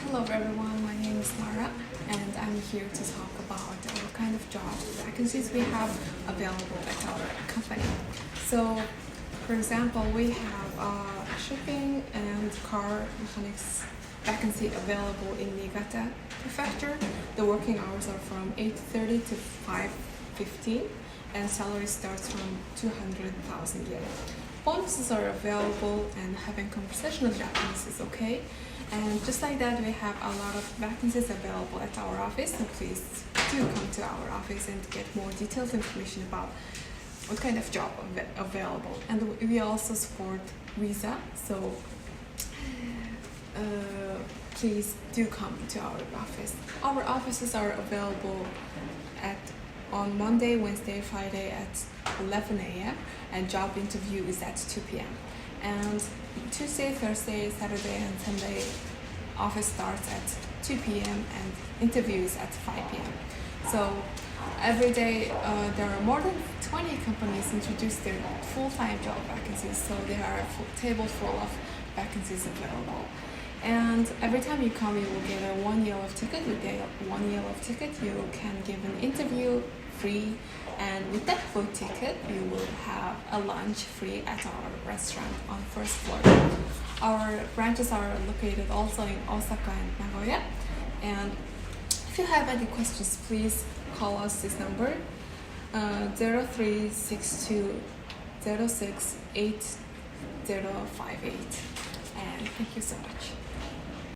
Hello everyone, my name is Mara and I'm here to talk about what kind of job vacancies we have available at our company. So, for example, we have a shipping and car mechanics vacancy available in Niigata Prefecture. The working hours are from 8:30 to 5:15 and salary starts from 200,000 yen. Bonuses are available and having conversational Japanese is okay. And just like that, we have a lot of vacancies available at our office. So please do come to our office and get more detailed information about what kind of job available. And we also support visa. So please do come to our office. Our offices are available on Monday, Wednesday, Friday at 11 a.m. and job interview is at 2 p.m. And Tuesday, Thursday, Saturday, and Sunday office starts at 2 p.m. and interview is at 5 p.m. So every day there are more than 20 companies introduce their full-time job vacancies. So there are a table full of vacancies available. And every time you come, you will get a 1 yellow ticket. With the 1 yellow ticket, you can give an interview free, and with that food ticket, you will have a lunch free at our restaurant on first floor. Our branches are located also in Osaka and Nagoya. And if you have any questions, please call us this number 0362 06 8058. And thank you so much.